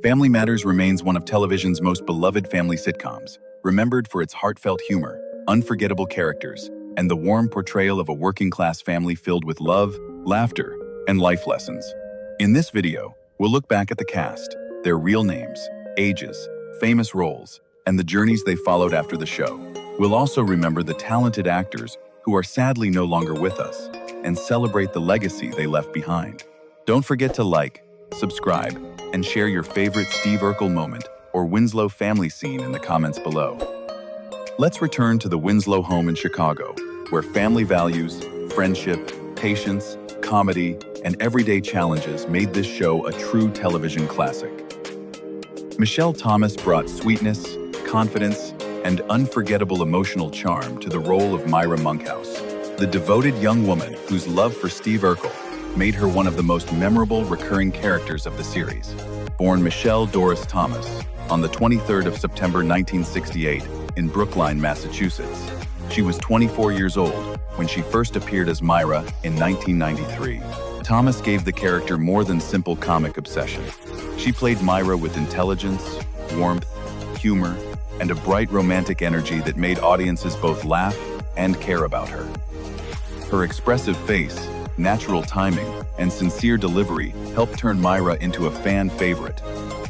Family Matters remains one of television's most beloved family sitcoms, remembered for its heartfelt humor, unforgettable characters, and the warm portrayal of a working-class family filled with love, laughter, and life lessons. In this video, we'll look back at the cast, their real names, ages, famous roles, and the journeys they followed after the show. We'll also remember the talented actors who are sadly no longer with us, and celebrate the legacy they left behind. Don't forget to like, subscribe, and share your favorite Steve Urkel moment or Winslow family scene in the comments below. Let's return to the Winslow home in Chicago, where family values, friendship, patience, comedy, and everyday challenges made this show a true television classic. Michelle Thomas brought sweetness, confidence, and unforgettable emotional charm to the role of Myra Monkhouse, the devoted young woman whose love for Steve Urkel made her one of the most memorable recurring characters of the series. Born Michelle Doris Thomas on the 23rd of September 1968 in Brookline, Massachusetts, she was 24 years old when she first appeared as Myra in 1993. Thomas gave the character more than simple comic obsession. She played Myra with intelligence, warmth, humor, and a bright romantic energy that made audiences both laugh and care about her. Her expressive face, natural timing, and sincere delivery helped turn Myra into a fan favorite,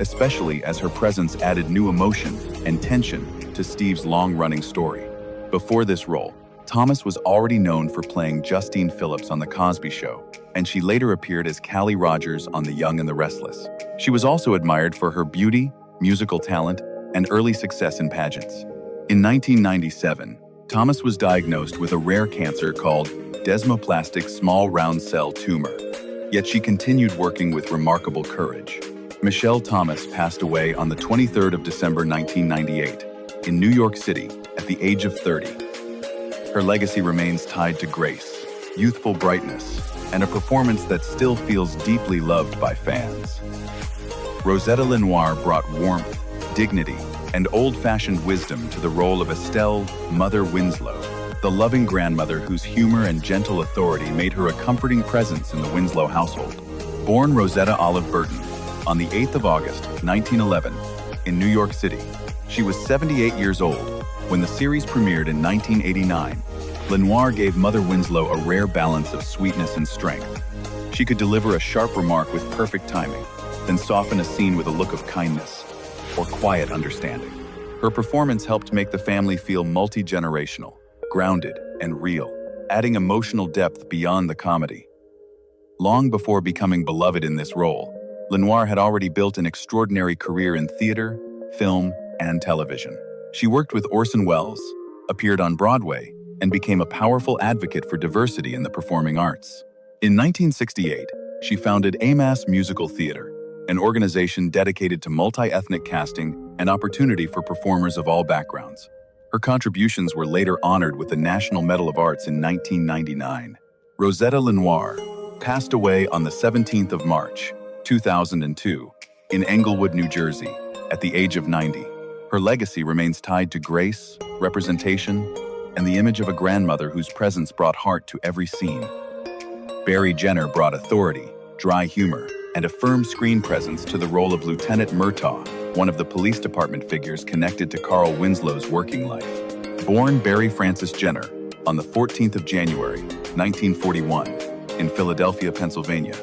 especially as her presence added new emotion and tension to Steve's long-running story. Before this role, Thomas was already known for playing Justine Phillips on The Cosby Show, and she later appeared as Callie Rogers on The Young and the Restless. She was also admired for her beauty, musical talent, and early success in pageants. In 1997, Thomas was diagnosed with a rare cancer called desmoplastic small round cell tumor, yet she continued working with remarkable courage. Michelle Thomas passed away on the 23rd of December 1998 in New York City at the age of 30. Her legacy remains tied to grace, youthful brightness, and a performance that still feels deeply loved by fans. Rosetta Lenoir brought warmth, dignity, and old-fashioned wisdom to the role of Estelle, Mother Winslow, the loving grandmother whose humor and gentle authority made her a comforting presence in the Winslow household. Born Rosetta Olive Burton on the 8th of August, 1911, in New York City, she was 78 years old when the series premiered in 1989. Lenoir gave Mother Winslow a rare balance of sweetness and strength. She could deliver a sharp remark with perfect timing, then soften a scene with a look of kindness or quiet understanding. Her performance helped make the family feel multi-generational, grounded, and real, adding emotional depth beyond the comedy. Long before becoming beloved in this role, Lenoir had already built an extraordinary career in theater, film, and television. She worked with Orson Welles, appeared on Broadway, and became a powerful advocate for diversity in the performing arts. In 1968, she founded AMAS Musical Theater, an organization dedicated to multi-ethnic casting and opportunity for performers of all backgrounds. Her contributions were later honored with the National Medal of Arts in 1999. Rosetta Lenoir passed away on the 17th of March, 2002, in Englewood, New Jersey, at the age of 90. Her legacy remains tied to grace, representation, and the image of a grandmother whose presence brought heart to every scene. Barry Jenner brought authority, dry humor, and a firm screen presence to the role of Lieutenant Murtaugh, one of the police department figures connected to Carl Winslow's working life. Born Barry Francis Jenner on the 14th of January, 1941, in Philadelphia, Pennsylvania,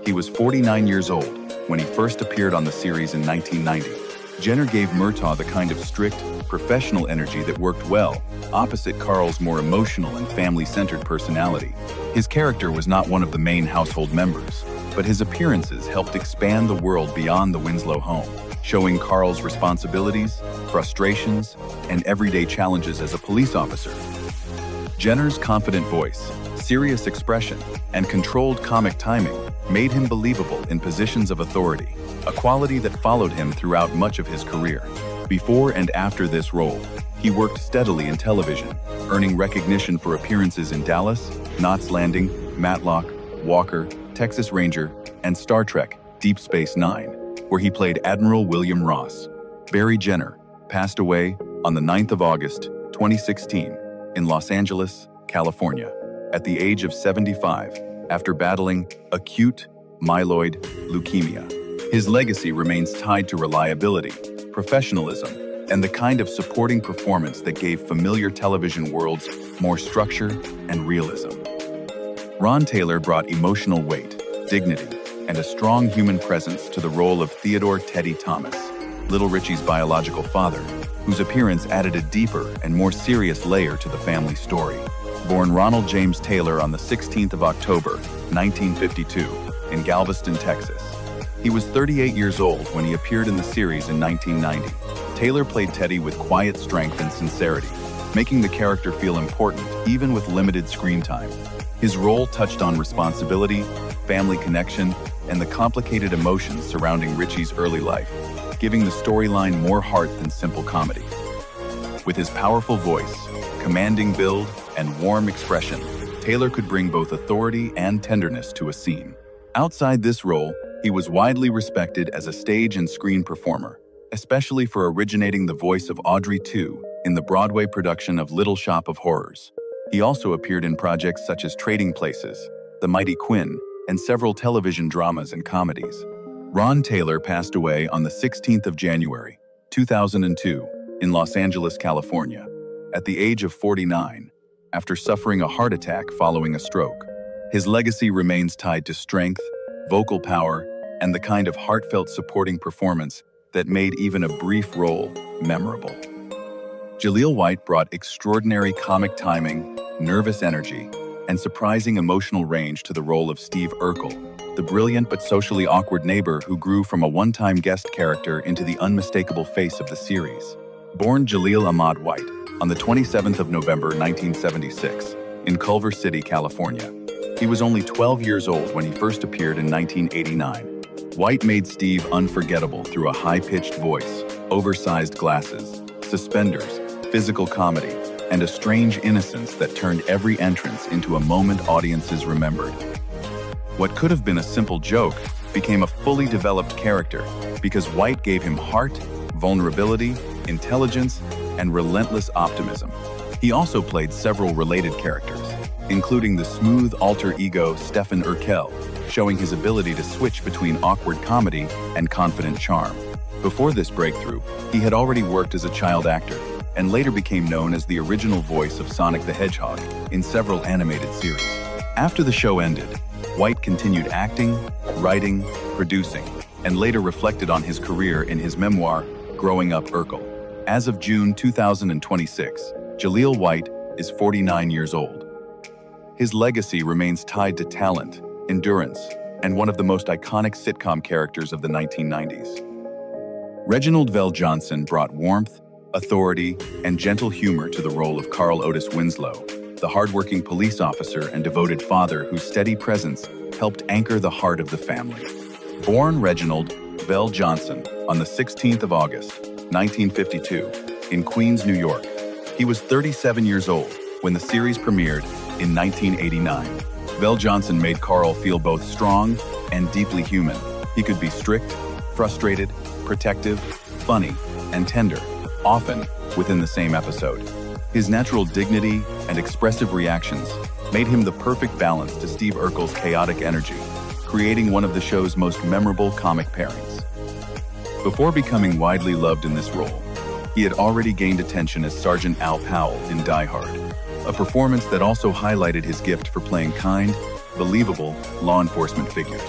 he was 49 years old when he first appeared on the series in 1990. Jenner gave Murtaugh the kind of strict, professional energy that worked well, opposite Carl's more emotional and family-centered personality. His character was not one of the main household members, but his appearances helped expand the world beyond the Winslow home, showing Carl's responsibilities, frustrations, and everyday challenges as a police officer. Jenner's confident voice, serious expression, and controlled comic timing made him believable in positions of authority, a quality that followed him throughout much of his career. Before and after this role, he worked steadily in television, earning recognition for appearances in Dallas, Knots Landing, Matlock, Walker, Texas Ranger, and Star Trek: Deep Space Nine, where he played Admiral William Ross. Barry Jenner passed away on the 9th of August, 2016, in Los Angeles, California, at the age of 75, after battling acute myeloid leukemia. His legacy remains tied to reliability, professionalism, and the kind of supporting performance that gave familiar television worlds more structure and realism. Ron Taylor brought emotional weight, dignity, and a strong human presence to the role of Theodore Teddy Thomas, Little Richie's biological father, whose appearance added a deeper and more serious layer to the family story. Born Ronald James Taylor on the 16th of October, 1952, in Galveston, Texas. He was 38 years old when he appeared in the series in 1990. Taylor played Teddy with quiet strength and sincerity, making the character feel important even with limited screen time. His role touched on responsibility, family connection, and the complicated emotions surrounding Richie's early life, giving the storyline more heart than simple comedy. With his powerful voice, commanding build, and warm expression, Taylor could bring both authority and tenderness to a scene. Outside this role, he was widely respected as a stage and screen performer, especially for originating the voice of Audrey II in the Broadway production of Little Shop of Horrors. He also appeared in projects such as Trading Places, The Mighty Quinn, and several television dramas and comedies. Ron Taylor passed away on the 16th of January, 2002, in Los Angeles, California, at the age of 49, after suffering a heart attack following a stroke. His legacy remains tied to strength, vocal power, and the kind of heartfelt supporting performance that made even a brief role memorable. Jaleel White brought extraordinary comic timing, nervous energy, and surprising emotional range to the role of Steve Urkel, the brilliant but socially awkward neighbor who grew from a one-time guest character into the unmistakable face of the series. Born Jaleel Ahmad White on the 27th of November 1976 in Culver City, California. He was only 12 years old when he first appeared in 1989. White made Steve unforgettable through a high-pitched voice, oversized glasses, suspenders, physical comedy, and a strange innocence that turned every entrance into a moment audiences remembered. What could have been a simple joke became a fully developed character because White gave him heart, vulnerability, intelligence, and relentless optimism. He also played several related characters, including the smooth alter ego Stephen Urkel, showing his ability to switch between awkward comedy and confident charm. Before this breakthrough, he had already worked as a child actor and later became known as the original voice of Sonic the Hedgehog in several animated series. After the show ended, White continued acting, writing, producing, and later reflected on his career in his memoir, Growing Up Urkel. As of June 2026, Jaleel White is 49 years old. His legacy remains tied to talent, endurance, and one of the most iconic sitcom characters of the 1990s. Reginald VelJohnson brought warmth, authority, and gentle humor to the role of Carl Otis Winslow, the hardworking police officer and devoted father whose steady presence helped anchor the heart of the family. Born Reginald VelJohnson on the 16th of August, 1952, in Queens, New York, he was 37 years old when the series premiered in 1989. VelJohnson made Carl feel both strong and deeply human. He could be strict, frustrated, protective, funny, and tender, often within the same episode. His natural dignity and expressive reactions made him the perfect balance to Steve Urkel's chaotic energy, creating one of the show's most memorable comic pairings. Before becoming widely loved in this role, he had already gained attention as Sergeant Al Powell in Die Hard, a performance that also highlighted his gift for playing kind, believable law enforcement figures.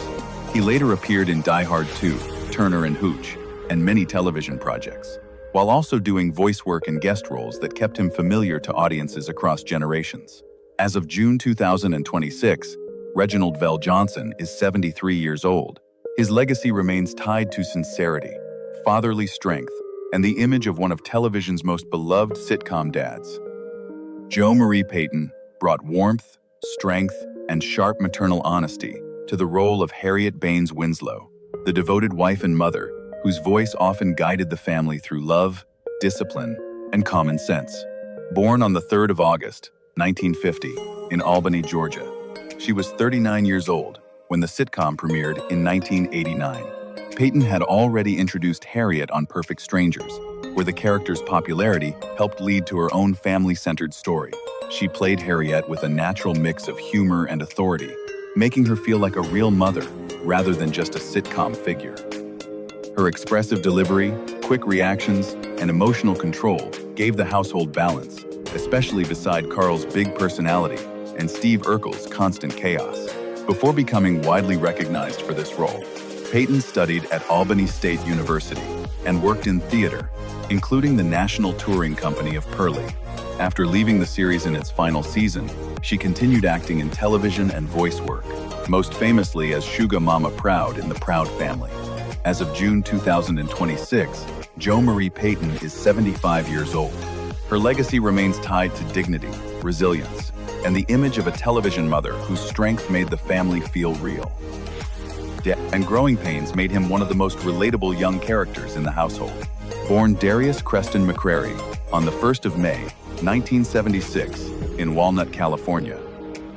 He later appeared in Die Hard 2, Turner and Hooch, and many television projects, while also doing voice work and guest roles that kept him familiar to audiences across generations. As of June 2026, Reginald VelJohnson is 73 years old. His legacy remains tied to sincerity, fatherly strength, and the image of one of television's most beloved sitcom dads. Marie Payton brought warmth, strength, and sharp maternal honesty to the role of Harriet Baines Winslow, the devoted wife and mother whose voice often guided the family through love, discipline, and common sense. Born on the 3rd of August, 1950, in Albany, Georgia, she was 39 years old when the sitcom premiered in 1989. Payton had already introduced Harriet on Perfect Strangers, where the character's popularity helped lead to her own family-centered story. She played Harriet with a natural mix of humor and authority, making her feel like a real mother rather than just a sitcom figure. Her expressive delivery, quick reactions, and emotional control gave the household balance, especially beside Carl's big personality and Steve Urkel's constant chaos. Before becoming widely recognized for this role, Payton studied at Albany State University and worked in theater, including the National Touring Company of Purley. After leaving the series in its final season, she continued acting in television and voice work, most famously as Sugar Mama Proud in The Proud Family. As of June 2026, Jo Marie Payton is 75 years old. Her legacy remains tied to dignity, resilience, and the image of a television mother whose strength made the family feel real. Death and growing pains made him one of the most relatable young characters in the household. Born Darius McCrary on the 1st of May, 1976, in Walnut, California,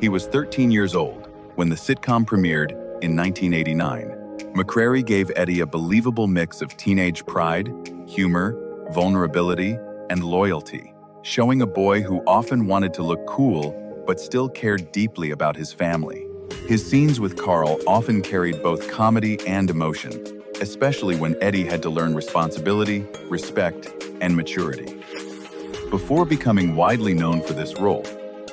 he was 13 years old when the sitcom premiered in 1989. McCrary gave Eddie a believable mix of teenage pride, humor, vulnerability, and loyalty, showing a boy who often wanted to look cool but still cared deeply about his family. His scenes with Carl often carried both comedy and emotion, especially when Eddie had to learn responsibility, respect, and maturity. Before becoming widely known for this role,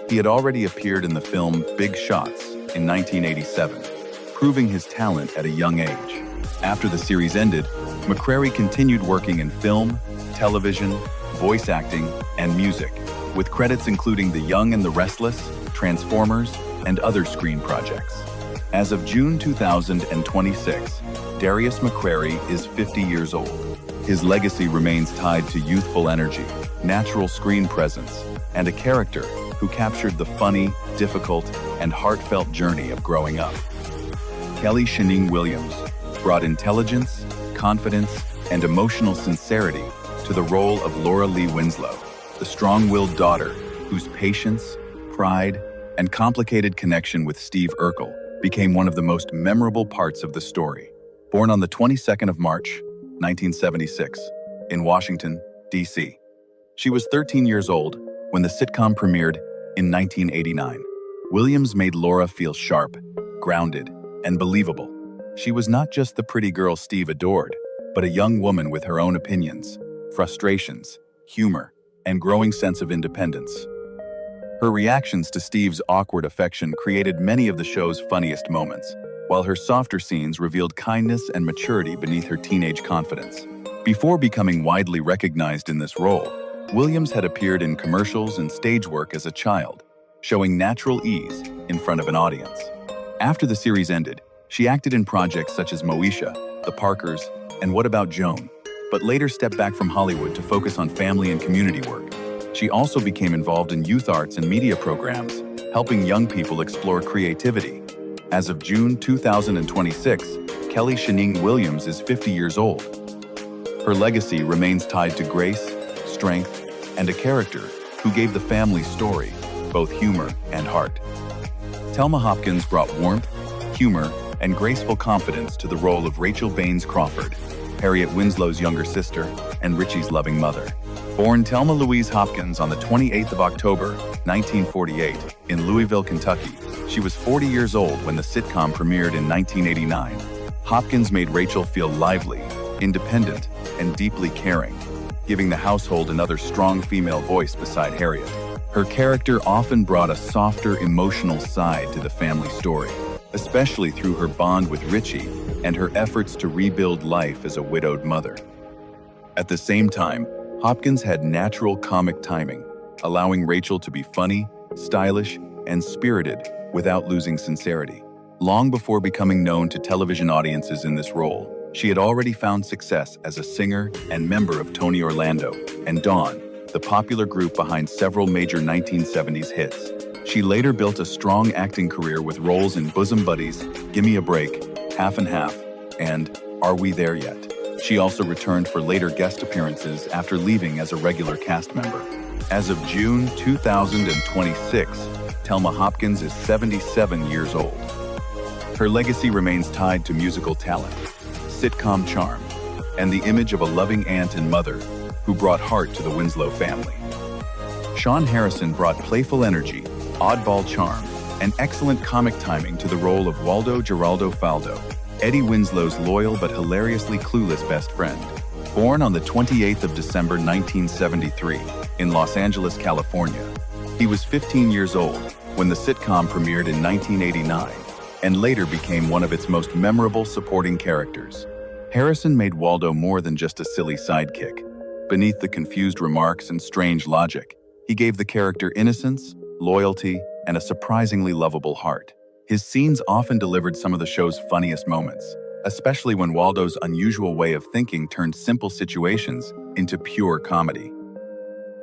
he had already appeared in the film Big Shots in 1987, proving his talent at a young age. After the series ended, McCrary continued working in film, television, voice acting, and music, with credits including The Young and the Restless, Transformers, and other screen projects. As of June 2026, Darius McCrary is 50 years old. His legacy remains tied to youthful energy, natural screen presence, and a character who captured the funny, difficult, and heartfelt journey of growing up. Kellie Shanygne Williams brought intelligence, confidence, and emotional sincerity to the role of Laura Lee Winslow, the strong-willed daughter whose patience, pride, and complicated connection with Steve Urkel became one of the most memorable parts of the story. Born on the 22nd of March, 1976, in Washington, D.C. She was 13 years old when the sitcom premiered in 1989. Williams made Laura feel sharp, grounded, and believable. She was not just the pretty girl Steve adored, but a young woman with her own opinions, frustrations, humor, and growing sense of independence. Her reactions to Steve's awkward affection created many of the show's funniest moments, while her softer scenes revealed kindness and maturity beneath her teenage confidence. Before becoming widely recognized in this role, Williams had appeared in commercials and stage work as a child, showing natural ease in front of an audience. After the series ended, she acted in projects such as Moesha, The Parkers, and What About Joan, but later stepped back from Hollywood to focus on family and community work. She also became involved in youth arts and media programs, helping young people explore creativity. As of June 2026, Kellie Shanygne Williams is 50 years old. Her legacy remains tied to grace, strength, and a character who gave the family story both humor and heart. Telma Hopkins brought warmth, humor, and graceful confidence to the role of Rachel Baines Crawford, Harriet Winslow's younger sister and Richie's loving mother. Born Telma Louise Hopkins on the 28th of October, 1948, in Louisville, Kentucky, she was 40 years old when the sitcom premiered in 1989. Hopkins made Rachel feel lively, independent, and deeply caring, giving the household another strong female voice beside Harriet. Her character often brought a softer, emotional side to the family story, especially through her bond with Richie and her efforts to rebuild life as a widowed mother. At the same time, Hopkins had natural comic timing, allowing Rachel to be funny, stylish, and spirited without losing sincerity. Long before becoming known to television audiences in this role, she had already found success as a singer and member of Tony Orlando and Dawn, the popular group behind several major 1970s hits. She later built a strong acting career with roles in Bosom Buddies, Gimme a Break, Half and Half, and Are We There Yet? She also returned for later guest appearances after leaving as a regular cast member. As of June 2026, Telma Hopkins is 77 years old. Her legacy remains tied to musical talent, sitcom charm, and the image of a loving aunt and mother who brought heart to the Winslow family. Shawn Harrison brought playful energy, oddball charm, and excellent comic timing to the role of Waldo Geraldo Faldo, Eddie Winslow's loyal but hilariously clueless best friend. Born on the 28th of December 1973 in Los Angeles, California, he was 15 years old when the sitcom premiered in 1989 and later became one of its most memorable supporting characters. Harrison made Waldo more than just a silly sidekick. Beneath the confused remarks and strange logic, he gave the character innocence, loyalty, and a surprisingly lovable heart. His scenes often delivered some of the show's funniest moments, especially when Waldo's unusual way of thinking turned simple situations into pure comedy.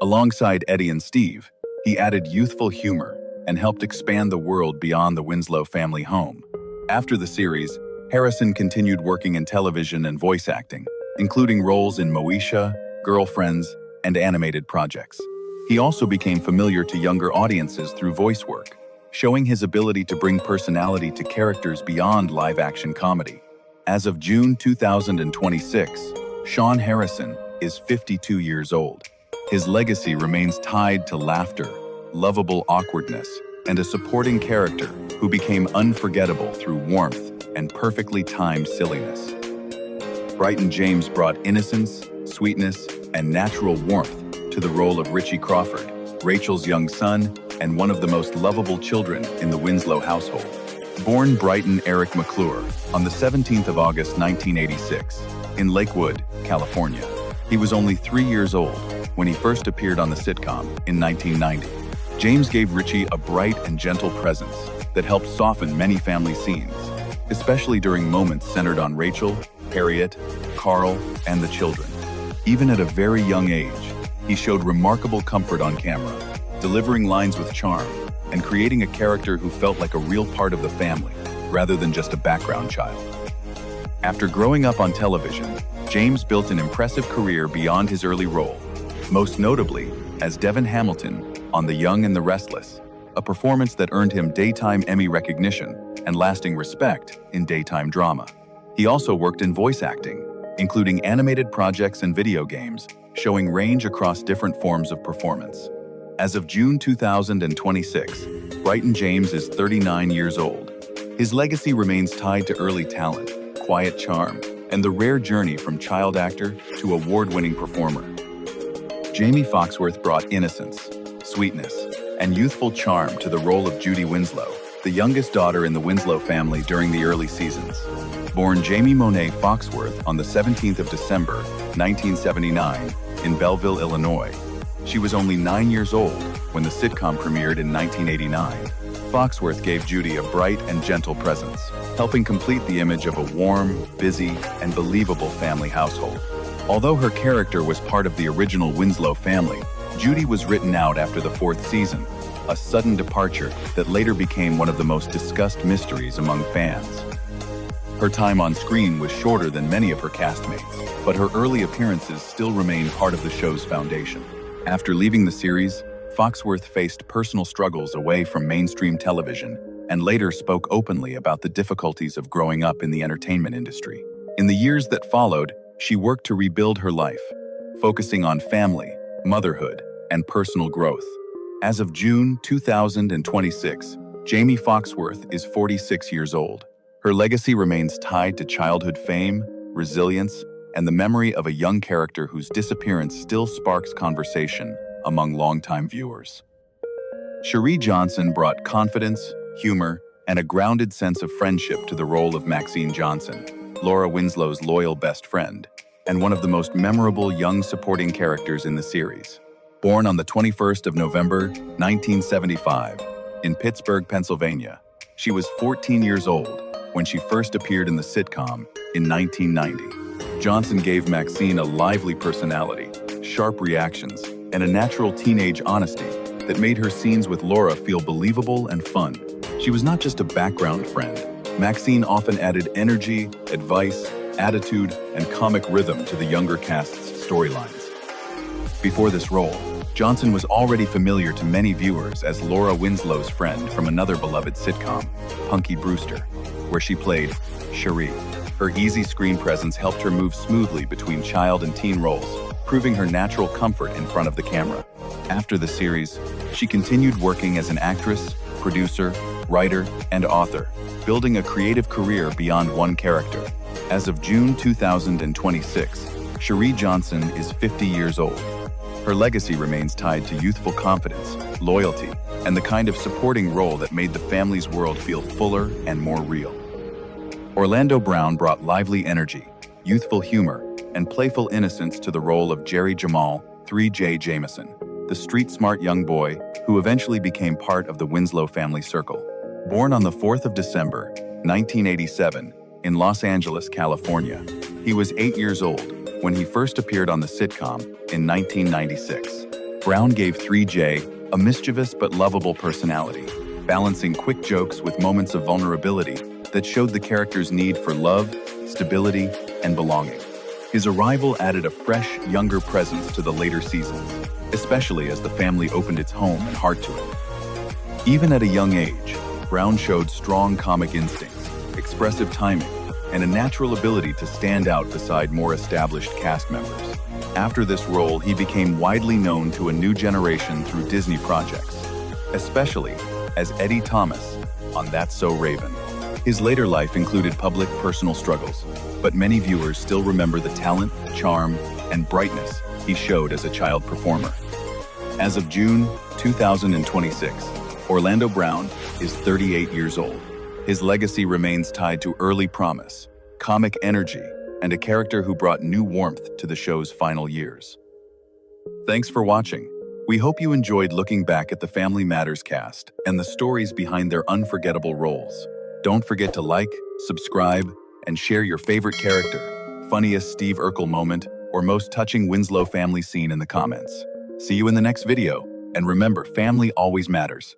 Alongside Eddie and Steve, he added youthful humor and helped expand the world beyond the Winslow family home. After the series, Harrison continued working in television and voice acting, including roles in Moesha, Girlfriends, and animated projects. He also became familiar to younger audiences through voice work, showing his ability to bring personality to characters beyond live-action comedy. As of June 2026, Shawn Harrison is 52 years old. His legacy remains tied to laughter, lovable awkwardness, and a supporting character who became unforgettable through warmth and perfectly timed silliness. Brighton James brought innocence, sweetness, and natural warmth to the role of Richie Crawford, Rachel's young son, and one of the most lovable children in the Winslow household. Born Brighton Eric McClure on the 17th of August 1986 in Lakewood, California, he was only 3 years old when he first appeared on the sitcom in 1990. James gave Richie a bright and gentle presence that helped soften many family scenes, especially during moments centered on Rachel, Harriet, Carl, and the children. Even at a very young age, he showed remarkable comfort on camera, delivering lines with charm and creating a character who felt like a real part of the family, rather than just a background child. After growing up on television, James built an impressive career beyond his early role, most notably as Devin Hamilton on The Young and the Restless, a performance that earned him daytime Emmy recognition and lasting respect in daytime drama. He also worked in voice acting, including animated projects and video games, showing range across different forms of performance. As of June 2026, Brighton James is 39 years old. His legacy remains tied to early talent, quiet charm, and the rare journey from child actor to award-winning performer. Jaime Foxworth brought innocence, sweetness, and youthful charm to the role of Judy Winslow, the youngest daughter in the Winslow family during the early seasons. Born Jamie Monet Foxworth on the 17th of December, 1979, in Belleville, Illinois, she was only 9 years old when the sitcom premiered in 1989. Foxworth gave Judy a bright and gentle presence, helping complete the image of a warm, busy, and believable family household. Although her character was part of the original Winslow family, Judy was written out after the 4th season, a sudden departure that later became one of the most discussed mysteries among fans. Her time on screen was shorter than many of her castmates, but her early appearances still remain part of the show's foundation. After leaving the series, Foxworth faced personal struggles away from mainstream television and later spoke openly about the difficulties of growing up in the entertainment industry. In the years that followed, she worked to rebuild her life, focusing on family, motherhood, and personal growth. As of June 2026, Jaime Foxworth is 46 years old. Her legacy remains tied to childhood fame, resilience, and the memory of a young character whose disappearance still sparks conversation among longtime viewers. Sheree Johnson brought confidence, humor, and a grounded sense of friendship to the role of Maxine Johnson, Laura Winslow's loyal best friend, and one of the most memorable young supporting characters in the series. Born on the 21st of November, 1975, in Pittsburgh, Pennsylvania, she was 14 years old when she first appeared in the sitcom in 1990. Johnson gave Maxine a lively personality, sharp reactions, and a natural teenage honesty that made her scenes with Laura feel believable and fun. She was not just a background friend. Maxine often added energy, advice, attitude, and comic rhythm to the younger cast's storylines. Before this role, Johnson was already familiar to many viewers as Laura Winslow's friend from another beloved sitcom, Punky Brewster, where she played Sheree. Her easy screen presence helped her move smoothly between child and teen roles, proving her natural comfort in front of the camera. After the series, she continued working as an actress, producer, writer, and author, building a creative career beyond one character. As of June 2026, Sheree Johnson is 50 years old. Her legacy remains tied to youthful confidence, loyalty, and the kind of supporting role that made the family's world feel fuller and more real. Orlando Brown brought lively energy, youthful humor, and playful innocence to the role of Jerry Jamal 3J Jameson, the street-smart young boy who eventually became part of the Winslow family circle. Born on the 4th of December, 1987, in Los Angeles, California, he was 8 years old when he first appeared on the sitcom in 1996. Brown gave 3J a mischievous but lovable personality, balancing quick jokes with moments of vulnerability that showed the character's need for love, stability, and belonging. His arrival added a fresh, younger presence to the later seasons, especially as the family opened its home and heart to him. Even at a young age, Brown showed strong comic instincts, expressive timing, and a natural ability to stand out beside more established cast members. After this role, he became widely known to a new generation through Disney projects, especially as Eddie Thomas on That's So Raven. His later life included public personal struggles, but many viewers still remember the talent, charm, and brightness he showed as a child performer. As of June 2026, Orlando Brown is 38 years old. His legacy remains tied to early promise, comic energy, and a character who brought new warmth to the show's final years. Thanks for watching. We hope you enjoyed looking back at the Family Matters cast and the stories behind their unforgettable roles. Don't forget to like, subscribe, and share your favorite character, funniest Steve Urkel moment, or most touching Winslow family scene in the comments. See you in the next video, and remember, family always matters.